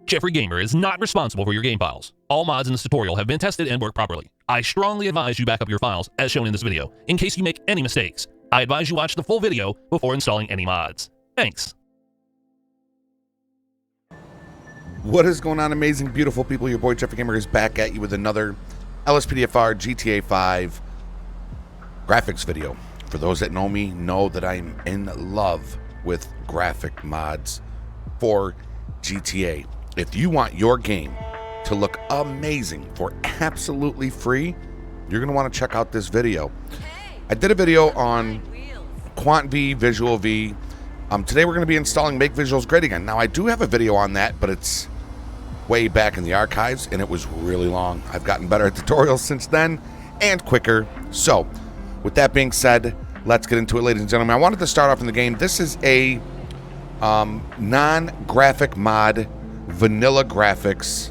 Jeffrey Gamer is not responsible for your game files. All mods in this tutorial have been tested and work properly. I strongly advise you back up your files as shown in this video, in case you make any mistakes. I advise you watch the full video before installing any mods. Thanks. What is going on, amazing, beautiful people? Your boy Jeffrey Gamer is back at you with another LSPDFR GTA 5 graphics video. For those that know me, know that I'm in love with graphic mods for GTA. If you want your game to look amazing for absolutely free, you're going to want to check out this video. I did a video on Quant V, Visual V. Today we're going to be installing Make Visuals Great Again. Now I do have a video on that, but it's way back in the archives and it was really long. I've gotten better at tutorials since then and quicker. So with that being said, let's get into it, ladies and gentlemen. I wanted to start off in the game. This is a non-graphic mod, vanilla graphics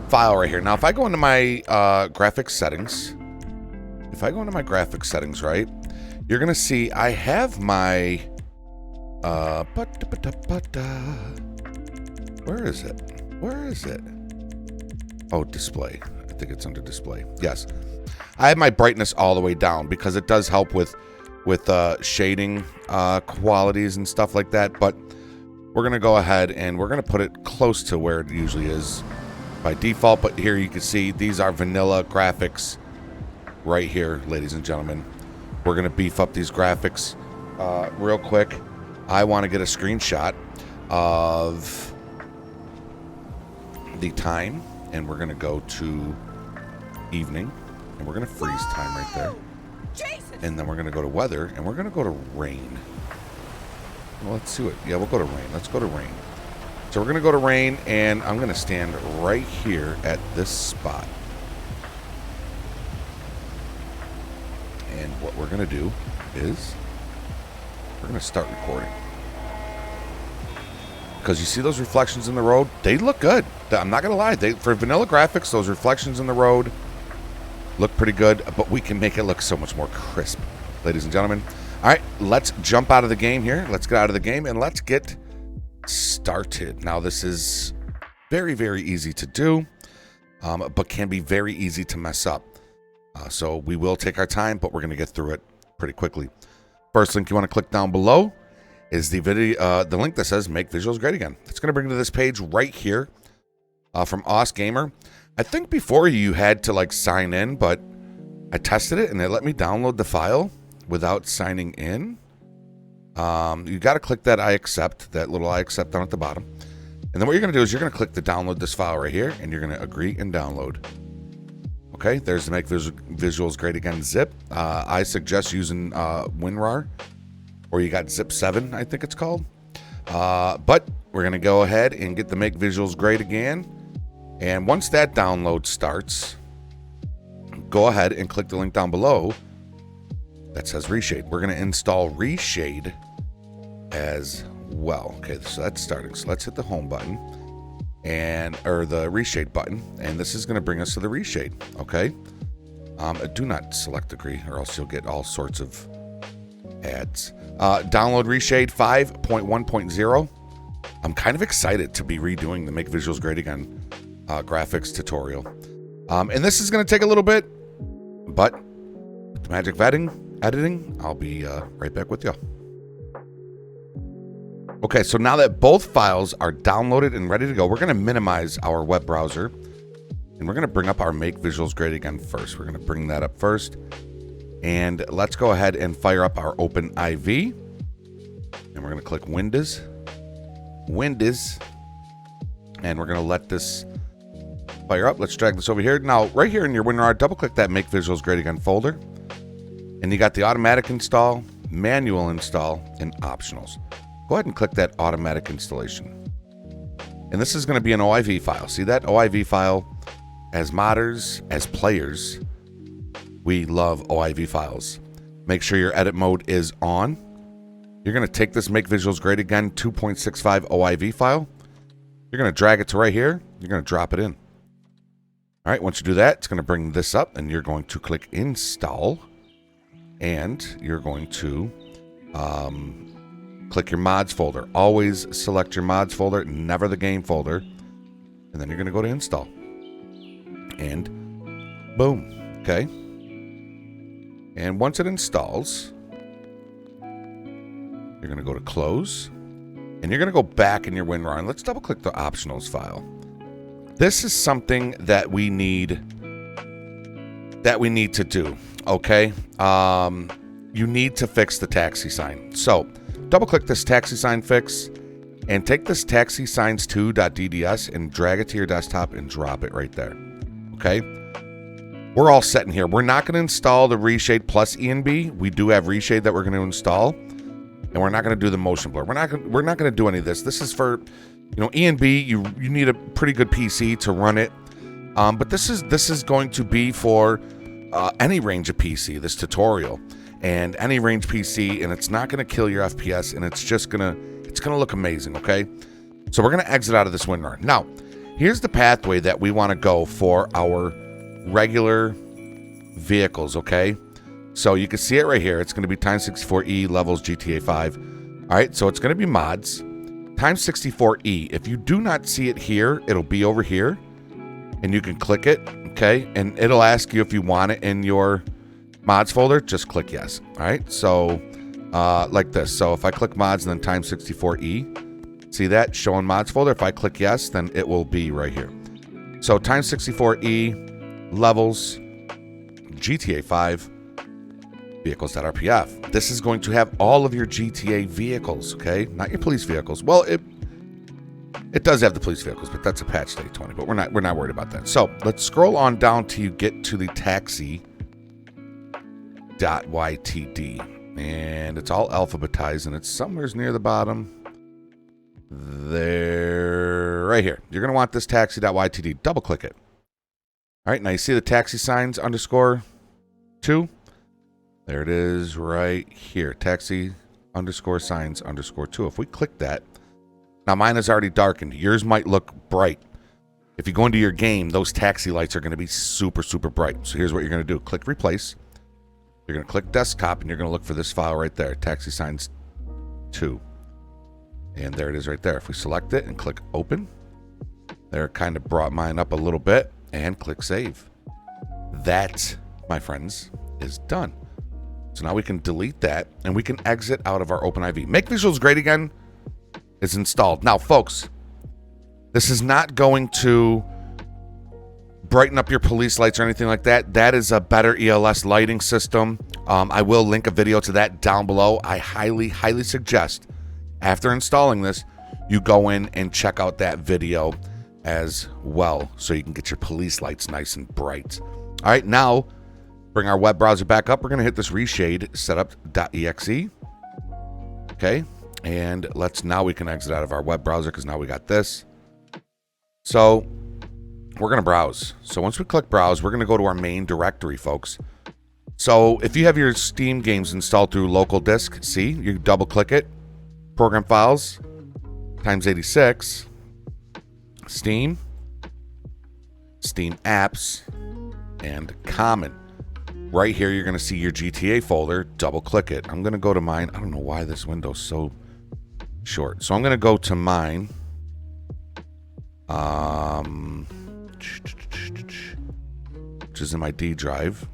file right here. Now if I go into my graphics settings, right, you're gonna see I have my where is it? Oh, display. I think it's under display. Yes, I have my brightness all the way down because it does help with shading qualities and stuff like that. But we're gonna go ahead and we're gonna put it close to where it usually is by default. But here you can see these are vanilla graphics right here, ladies and gentlemen. We're gonna beef up these graphics real quick. I want to get a screenshot of the time, and we're gonna go to evening, and we're gonna freeze time right there. And then we're gonna go to weather, and we're gonna go to rain. Well, let's do it. Yeah, we'll go to rain. Let's go to rain. So we're gonna go to rain, and I'm gonna stand right here at this spot. And what we're gonna do is we're gonna start recording. Because you see those reflections in the road? They look good. I'm not gonna lie. For vanilla graphics, those reflections in the road look pretty good, but we can make it look so much more crisp, ladies and gentlemen. All right, let's jump out of the game here. Let's get out of the game and let's get started. Now, this is very, very easy to do, but can be very easy to mess up. So we will take our time, but we're going to get through it pretty quickly. First link you want to click down below is the video, the link that says Make Visuals Great Again. It's going to bring you to this page right here from Os Gamer. I think before you had to like sign in, but I tested it and it let me download the file without signing in. You got to click that I accept, that little I accept down at the bottom. And then what you're going to do is you're going to click the download this file right here, and you're going to agree and download. Okay, there's the Make Visuals Great Again zip. I suggest using WinRAR, or you got Zip 7, I think it's called. But we're going to go ahead and get the Make Visuals Great Again. And once that download starts, go ahead and click the link down below that says Reshade. We're going to install Reshade as well. Okay, so that's starting. So let's hit the home button or the Reshade button, and this is going to bring us to the Reshade. Okay, do not select agree, or else you'll get all sorts of ads. Download Reshade 5.1.0. I'm kind of excited to be redoing the Make Visuals Great Again graphics tutorial, and this is going to take a little bit, but with the magic of editing, I'll be right back with y'all. Okay, so now that both files are downloaded and ready to go, we're going to minimize our web browser, and we're going to bring up our Make Visuals Great Again first. We're going to bring that up first, and let's go ahead and fire up our Open IV, and we're going to click Windows, and we're going to let this fire up. Let's drag this over here. Now, right here in your WinRAR, double click that Make Visuals Great Again folder, and you got the automatic install, manual install, and optionals. Go ahead and click that automatic installation. And this is going to be an OIV file. See that OIV file? As modders, as players, we love OIV files. Make sure your edit mode is on. You're going to take this Make Visuals Great Again 2.65 OIV file. You're going to drag it to right here. You're going to drop it in. All right, once you do that, it's going to bring this up, and you're going to click Install. And you're going to Click your mods folder. Always select your mods folder, never the game folder. And then you're going to go to install. And boom. Okay. And once it installs, you're going to go to close. And you're going to go back in your WinRAR. And let's double click the optionals file. This is something that we need to do. Okay. You need to fix the taxi sign. So double click this taxi sign fix and take this taxi signs2.dds and drag it to your desktop and drop it right there. Okay. We're all set in here. We're not going to install the Reshade plus ENB. We do have Reshade that we're going to install, and we're not going to do the motion blur. We're not going to do any of this. This is for, ENB. You need a pretty good PC to run it. But this is going to be for any range of PC. This tutorial. And any range PC, and it's not going to kill your FPS, and it's going to look amazing, okay? So we're going to exit out of this WinRAR. Now, here's the pathway that we want to go for our regular vehicles, okay? So you can see it right here. It's going to be Times64E levels GTA 5. All right, so it's going to be mods. Times64E. If you do not see it here, it'll be over here, and you can click it, okay? And it'll ask you if you want it in your mods folder. Just click yes. All right, so like this. So if I click mods and then Times64E, see that showing mods folder? If I click yes, then it will be right here. So Times64E levels GTA 5 vehicles.rpf. This is going to have all of your GTA vehicles, okay? Not your police vehicles. Well, it does have the police vehicles, but that's a patch day 20. But we're not worried about that. So let's scroll on down till you get to the taxi.ytd, and it's all alphabetized, and it's somewhere near the bottom there, right here. You're going to want this taxi.ytd. Double click it. All right, now you see the taxi signs _2. There it is right here. Taxi _signs _2. If we click that, now mine is already darkened. Yours might look bright. If you go into your game, those taxi lights are going to be super, super bright. So here's what you're going to do. Click replace. You're going to click desktop, and you're going to look for this file right there, taxi signs 2. And there it is right there. If we select it and click open, there it kind of brought mine up a little bit, and click save. That, my friends, is done. So now we can delete that, and we can exit out of our OpenIV. Make Visuals Great Again is installed. Now, folks, this is not going to brighten up your police lights or anything like that. That is a better ELS lighting system. I will link a video to that down below. I highly, highly suggest, after installing this, you go in and check out that video as well, so you can get your police lights nice and bright. All right, now bring our web browser back up. We're going to hit this Reshade setup.exe. Okay, and we can exit out of our web browser because now we got this. So we're going to browse. So once we click browse, we're going to go to our main directory, folks. So if you have your Steam games installed through local disk, see, you double click it, program files, x86, Steam, Steam apps, and common. Right here, you're going to see your GTA folder. Double click it. I'm going to go to mine. I don't know why this window's so short. So I'm going to go to mine. Which is in my D drive.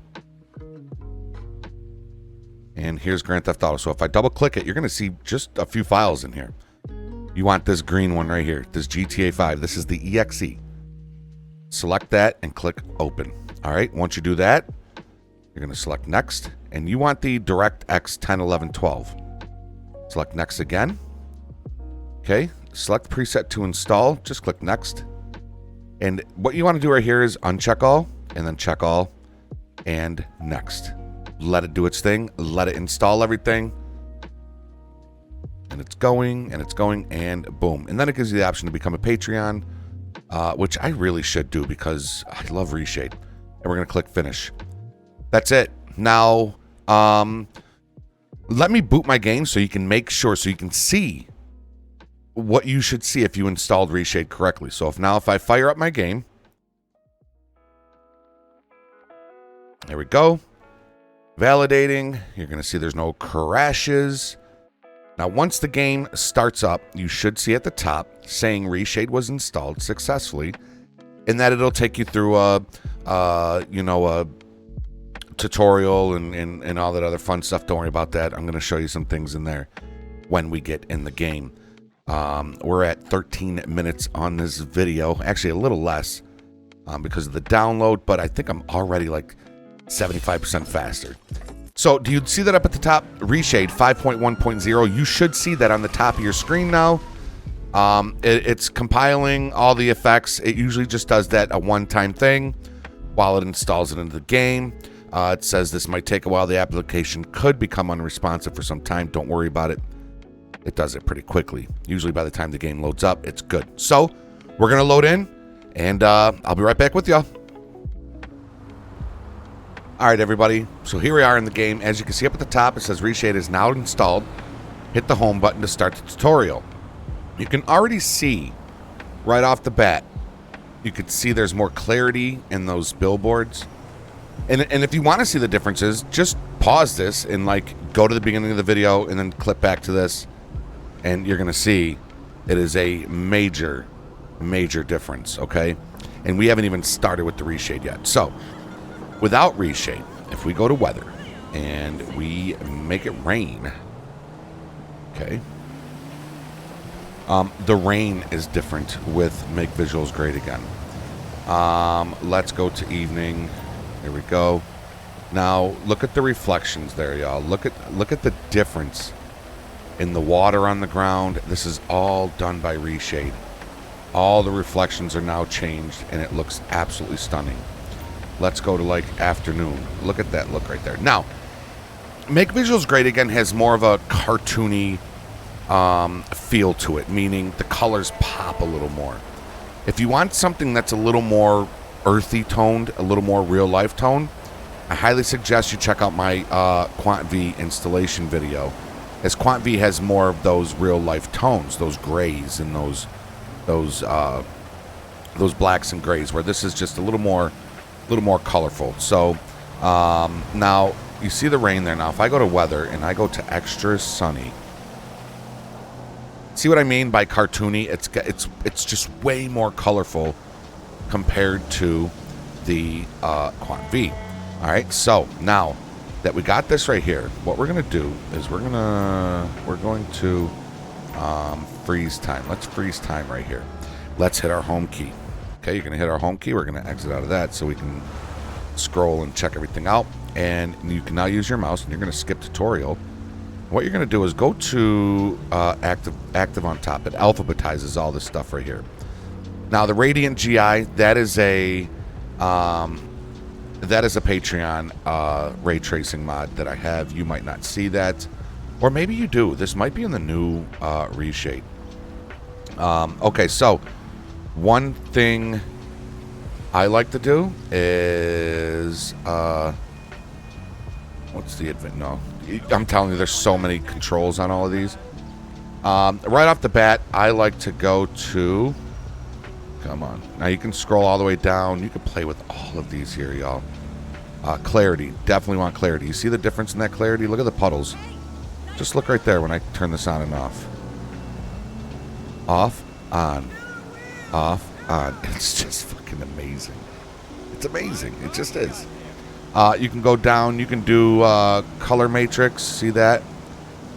And here's Grand Theft Auto. So if I double click it, you're going to see just a few files in here. You want this green one right here, this GTA 5. This is the EXE. Select that and click open. All right, once you do that, you're going to select next, and you want the DirectX 10, 11, 12. Select next again. Okay, select preset to install. Just click next. And what you want to do right here is uncheck all, and then check all, and next. Let it do its thing. Let it install everything. And it's going, and boom. And then it gives you the option to become a Patreon, which I really should do because I love Reshade. And we're going to click finish. That's it. Now, let me boot my game so you can make sure, so you can see what you should see if you installed Reshade correctly. So if I fire up my game, there we go. Validating. You're going to see there's no crashes. Now, once the game starts up, you should see at the top saying Reshade was installed successfully, and that it'll take you through a tutorial and all that other fun stuff. Don't worry about that. I'm going to show you some things in there when we get in the game. We're at 13 minutes on this video, actually a little less because of the download, but I think I'm already like 75% faster. So do you see that up at the top? Reshade 5.1.0. You should see that on the top of your screen now. It's compiling all the effects. It usually just does that a one-time thing while it installs it into the game. It says this might take a while. The application could become unresponsive for some time. Don't worry about it. It does it pretty quickly. Usually by the time the game loads up, it's good. So we're going to load in, and I'll be right back with y'all. All right, everybody. So here we are in the game. As you can see up at the top, it says Reshade is now installed. Hit the home button to start the tutorial. You can already see right off the bat, you can see there's more clarity in those billboards. And if you want to see the differences, just pause this and like go to the beginning of the video and then clip back to this, and you're going to see it is a major difference, okay? And we haven't even started with the Reshade yet. So without Reshade, if we go to weather and we make it rain, okay, the rain is different with Make Visuals Great Again. Let's go to evening. There we go. Now look at the reflections there, y'all. Look at the difference in the water on the ground. This is all done by Reshade. All the reflections are now changed, and it looks absolutely stunning. Let's go to like afternoon. Look at that look right there. Now, Make Visuals Great Again has more of a cartoony feel to it, meaning the colors pop a little more. If you want something that's a little more earthy toned, a little more real life tone, I highly suggest you check out my Quant V installation video, as Quant V has more of those real life tones, those grays and those blacks and grays, where this is just a little more colorful. So now you see the rain there. Now if I go to weather and I go to extra sunny, see what I mean by cartoony? It's just way more colorful compared to the Quant V. All right, so now that we got this right here, what we're gonna do is we're going to freeze time. Let's freeze time right here. Let's hit our home key. Okay, you're gonna hit our home key. We're gonna exit out of that so we can scroll and check everything out. And you can now use your mouse, and you're gonna skip tutorial. What you're gonna do is go to active on top. It alphabetizes all this stuff right here. Now the Radiant GI, that is a Patreon ray tracing mod that I have. You might not see that, or maybe you do. This might be in the new Reshade. Okay, so one thing I like to do is what's the advent? No, I'm telling you, there's so many controls on all of these. Right off the bat, I like to go to. Come on. Now you can scroll all the way down. You can play with all of these here, y'all. Clarity. Definitely want clarity. You see the difference in that clarity? Look at the puddles. Just look right there when I turn this on and off. Off, on. Off, on. It's just fucking amazing. It's amazing. It just is. You can go down. You can do color matrix. See that?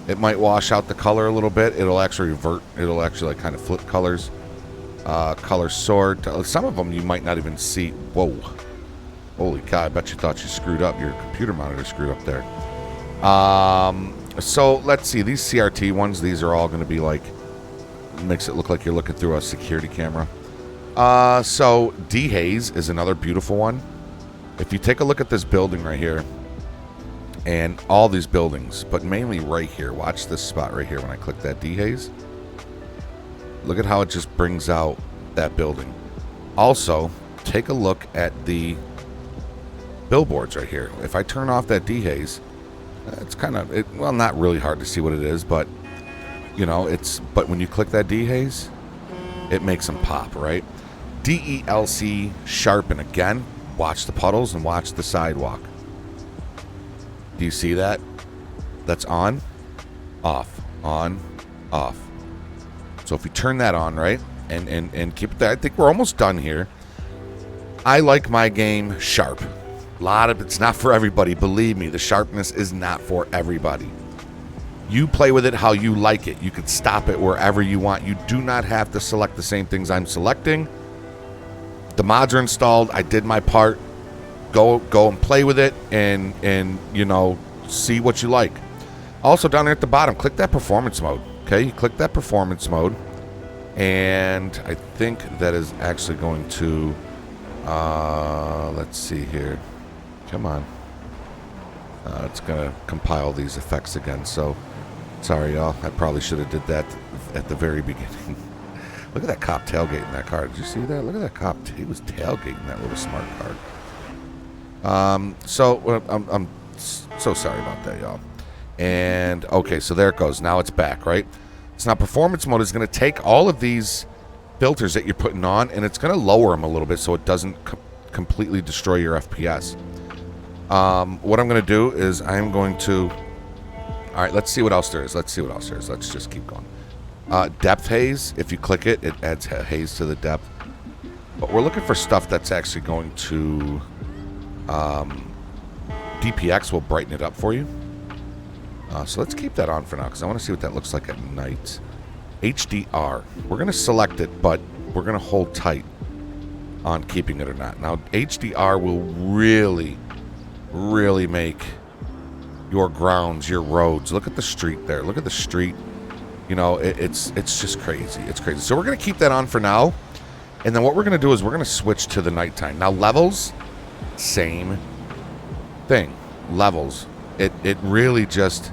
It might wash out the color a little bit. It'll actually revert. It'll actually like kind of flip colors. Color sort. Some of them you might not even see. Whoa. Holy cow, I bet you thought you screwed up. Your computer monitor screwed up there. So let's see. These CRT ones, these are all going to be like, makes it look like you're looking through a security camera. So dehaze is another beautiful one. If you take a look at this building right here, and all these buildings, but mainly right here. Watch this spot right here when I click that dehaze. Look at how it just brings out that building. Also, take a look at the billboards right here. If I turn off that dehaze, it's kind of, well, not really hard to see what it is, but, you know, but when you click that dehaze, it makes them pop, right? DLC sharpen again. Watch the puddles and watch the sidewalk. Do you see that? That's on, off, on, off. So if we turn that on, right, and keep it there, I think we're almost done here. I like my game sharp. A lot of it's not for everybody. Believe me, the sharpness is not for everybody. You play with it how you like it. You can stop it wherever you want. You do not have to select the same things I'm selecting. The mods are installed. I did my part. Go and play with it and you know, see what you like. Also down there at the bottom, click that performance mode. Okay, you click that performance mode, and I think that is actually going to let's see here. Come on. It's gonna compile these effects again, so sorry y'all. I probably should have did that at the very beginning. Look at that cop tailgating that car. Did you see that? Look at that cop. He was tailgating that little smart car. So I'm so sorry about that, y'all. And okay, so there it goes. Now it's back, right? So now performance mode is going to take all of these filters that you're putting on, and it's going to lower them a little bit so it doesn't completely destroy your FPS. What I'm going to do is I'm going to... All right, let's see what else there is. Let's just keep going. Depth haze, if you click it, it adds haze to the depth. But we're looking for stuff that's actually going to... DPX will brighten it up for you. So let's keep that on for now, because I want to see what that looks like at night. HDR. We're going to select it, but we're going to hold tight on keeping it or not. Now, HDR will really, really make your grounds, your roads. Look at the street there. Look at the street. You know, it's just crazy. It's crazy. So we're going to keep that on for now. And then what we're going to do is we're going to switch to the nighttime. Now, levels, same thing. Levels. It really just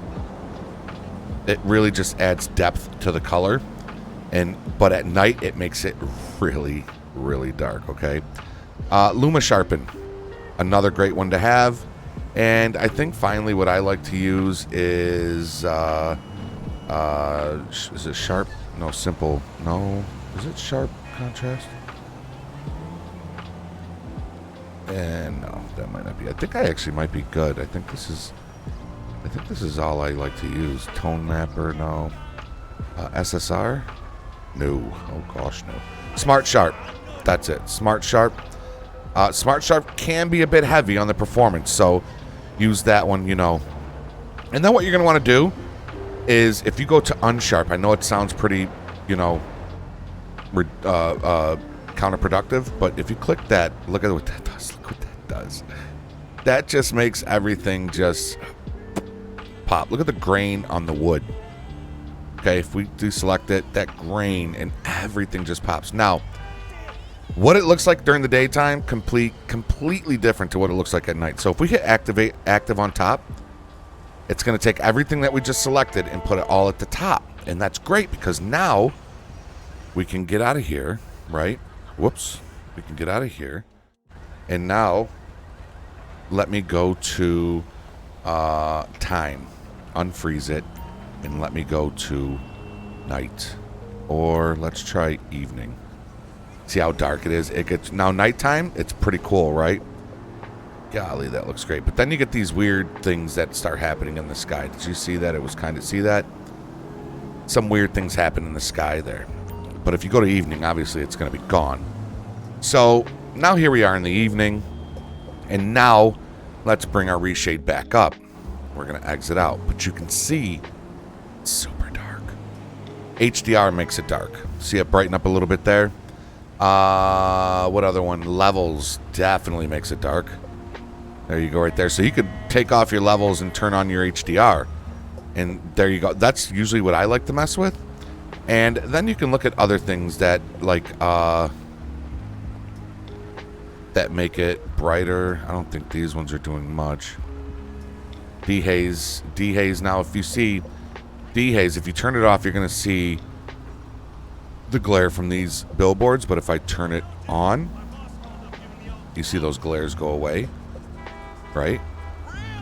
adds depth to the color, but at night it makes it really, really dark. Okay, Luma Sharpen, another great one to have, and I think finally what I like to use is it sharp? No, simple. No, is it sharp contrast? And no, that might not be. I think I actually might be good. I think this is all I like to use. Tone mapper, no. SSR? No. Oh gosh, no. Smart Sharp. That's it. Smart Sharp. Smart Sharp can be a bit heavy on the performance, so use that one, you know. And then what you're going to want to do is, if you go to Unsharp, I know it sounds pretty, you know, counterproductive, but if you click that, look at what that does. Look what that does. That just makes everything just pop. Look at the grain on the wood. Okay, if we deselect it, that grain and everything just pops. Now, what it looks like during the daytime, completely different to what it looks like at night. So if we hit active on top, it's going to take everything that we just selected and put it all at the top. And that's great, because now we can get out of here, right? Whoops. We can get out of here. And now, let me go to time. Unfreeze it, and let me go to night. Or let's try evening. See how dark it is? It gets now nighttime, it's pretty cool, right? Golly, that looks great. But then you get these weird things that start happening in the sky. Did you see that? It was kind of, see that? Some weird things happen in the sky there. But if you go to evening, obviously it's going to be gone. So now here we are in the evening, and now let's bring our reshade back up. We're going to exit out, but you can see it's super dark. HDR makes it dark. See it brighten up a little bit there? What other one? Levels definitely makes it dark. There you go right there. So you could take off your levels and turn on your HDR. And there you go. That's usually what I like to mess with. And then you can look at other things that, like, that make it brighter. I don't think these ones are doing much. Dehaze. Dehaze. Now, if you see dehaze, if you turn it off, you're going to see the glare from these billboards. But if I turn it on, you see those glares go away, right?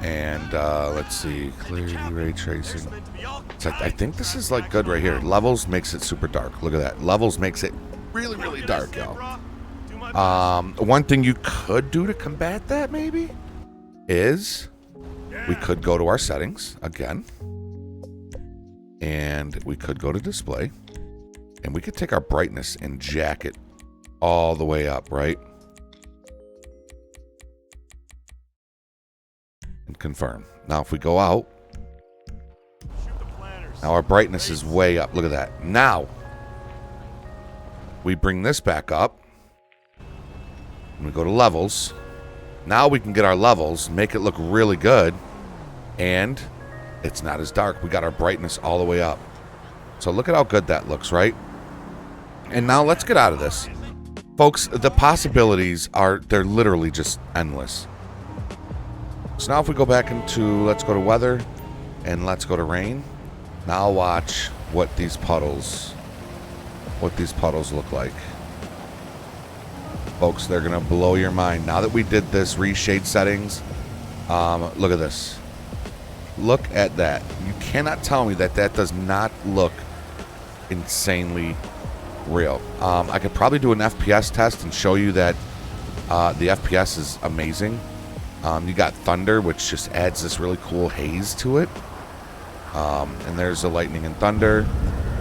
And let's see, clarity, ray tracing. It's like, I think this is like good right here. Levels makes it super dark. Look at that. Levels makes it really, really dark, y'all. One thing you could do to combat that, maybe, is we could go to our settings again, And we could go to display. And we could take our brightness and jack it all the way up, right? And confirm. Now, if we go out, now our brightness is way up. Look at that. Now, we bring this back up. And we go to levels. Now we can get our levels, make it look really good. And it's not as dark. We got our brightness all the way up. So look at how good that looks, right? And now let's get out of this. Folks, the possibilities they're literally just endless. So now if we go back into, let's go to weather and let's go to rain. Now watch what these puddles look like. Folks, they're gonna blow your mind. Now that we did this reshade settings, look at this. Look at that. You cannot tell me that that does not look insanely real. I could probably do an FPS test and show you that the FPS is amazing. You got thunder, which just adds this really cool haze to it. And there's the lightning and thunder.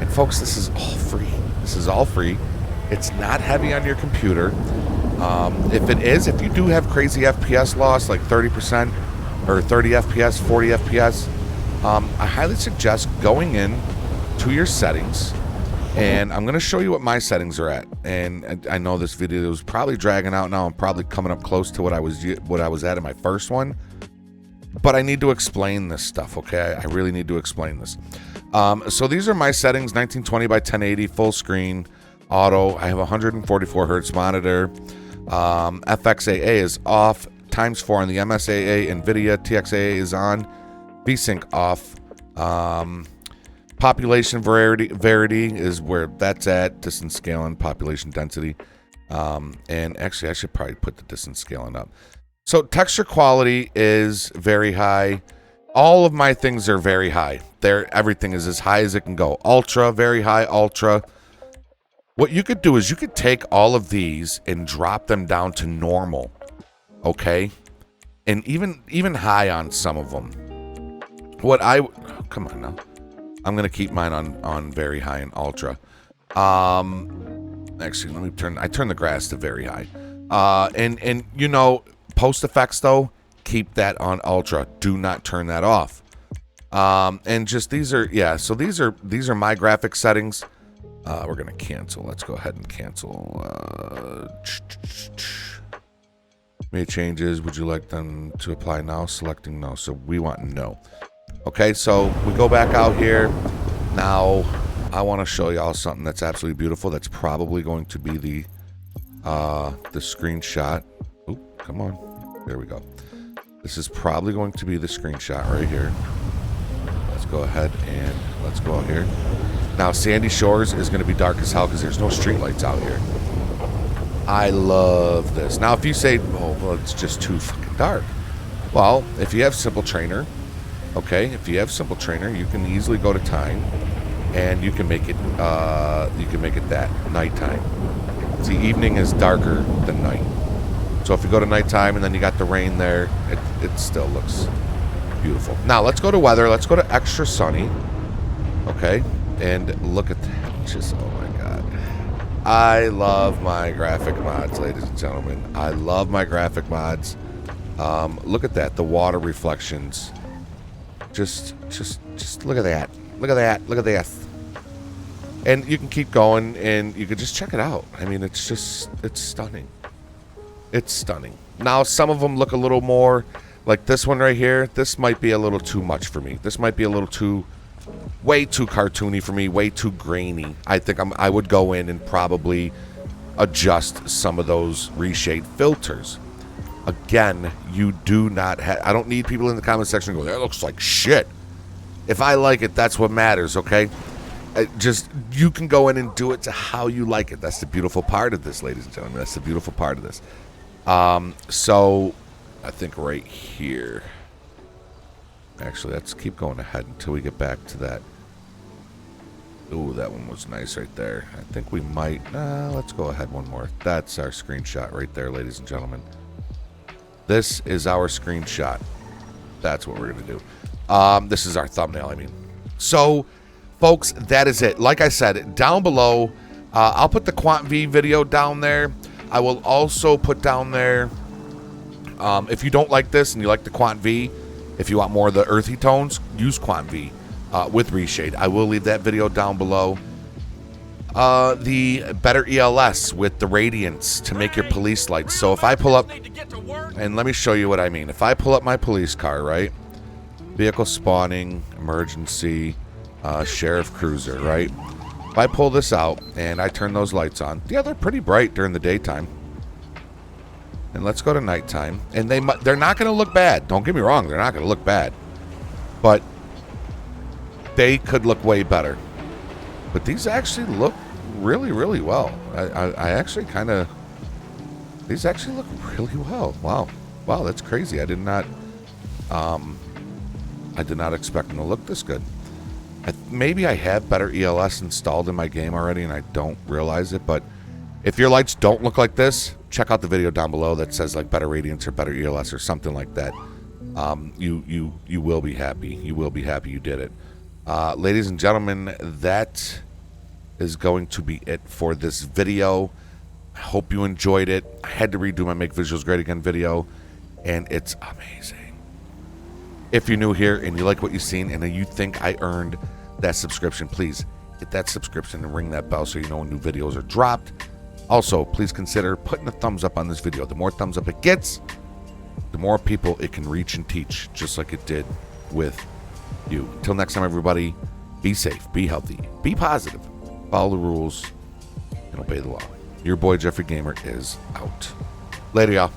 And folks, this is all free. This is all free. It's not heavy on your computer. If you do have crazy FPS loss, like 30% or 30 FPS, 40 FPS, I highly suggest going in to your settings. And I'm going to show you what my settings are at. And I know this video is probably dragging out now. I'm probably coming up close to what I was at in my first one. But I need to explain this stuff, okay? I really need to explain this. So these are my settings, 1920 by 1080, full screen, auto. I have a 144 hertz monitor. FXAA is off, ×4 on the MSAA, NVIDIA, TXAA is on, VSync off. Population verity is where that's at, distance scaling, population density. And actually, I should probably put the distance scaling up. So texture quality is very high. All of my things are very high. Everything is as high as it can go. Ultra, very high, ultra. What you could do is you could take all of these and drop them down to normal, okay? And even high on some of them. Come on now. I'm gonna keep mine on very high and ultra. Actually, I turn the grass to very high. And you know, post effects though, keep that on ultra. Do not turn that off. And just these are my graphic settings. We're gonna cancel. Let's go ahead and cancel. Made changes. Would you like them to apply now? Selecting no. So we want no. Okay, so we go back out here. Now I want to show y'all something that's absolutely beautiful. That's probably going to be the screenshot. Oh, come on. There we go. This is probably going to be the screenshot right here. Let's go ahead and let's go out here. Now, Sandy Shores is going to be dark as hell because there's no streetlights out here. I love this. Now, if you say, oh, well, it's just too fucking dark. Well, if you have Simple Trainer, okay, if you have Simple Trainer, you can easily go to time and you can make it that nighttime. See, evening is darker than night. So if you go to nighttime and then you got the rain there, it still looks beautiful. Now, let's go to weather. Let's go to extra sunny. Okay. And look at that. Just, oh my God. I love my graphic mods, ladies and gentlemen. I love my graphic mods. Look at that. The water reflections. Just look at that. Look at that. Look at this. And you can keep going and you can just check it out. I mean, it's stunning. It's stunning. Now, some of them look a little more like this one right here. This might be a little too much for me. This might be a little way too cartoony for me, way too grainy. I think I would go in and probably adjust some of those reshade filters. Again, you do not have, I don't need people in the comment section to go, that looks like shit. If I like it, that's what matters, okay? You can go in and do it to how you like it. That's the beautiful part of this, ladies and gentlemen. That's the beautiful part of this. So I think right here. Actually, let's keep going ahead until we get back to that. Ooh, that one was nice right there. I think we might... let's go ahead one more. That's our screenshot right there, ladies and gentlemen. This is our screenshot. That's what we're going to do. This is our thumbnail, I mean. So, folks, that is it. Like I said, down below, I'll put the Quant V video down there. I will also put down there, if you don't like this and you like the Quant V, if you want more of the earthy tones, use Quant V with Reshade. I will leave that video down below. The better ELS with the radiance to make your police lights. So if I pull up, and let me show you what I mean. If I pull up my police car, right? Vehicle spawning, emergency, sheriff cruiser, right? If I pull this out and I turn those lights on, yeah, they're pretty bright during the daytime. And let's go to nighttime. And they're not going to look bad. Don't get me wrong, they're not going to look bad. But they could look way better. But these actually look really, really well. I actually kind of... These actually look really well. Wow. Wow, that's crazy. I did not expect them to look this good. Maybe I have better ELS installed in my game already and I don't realize it, but if your lights don't look like this, check out the video down below that says like better radiance or better ELS or something like that. You will be happy. You will be happy you did it. Ladies and gentlemen, that is going to be it for this video. I hope you enjoyed it. I had to redo my Make Visuals Great Again video, and it's amazing. If you're new here and you like what you've seen and you think I earned that subscription, please hit that subscription and ring that bell so you know when new videos are dropped. Also, please consider putting a thumbs up on this video. The more thumbs up it gets, the more people it can reach and teach, just like it did with you. Until next time, everybody, be safe, be healthy, be positive, follow the rules, and obey the law. Your boy, Jeffrey Gamer, is out. Later, y'all.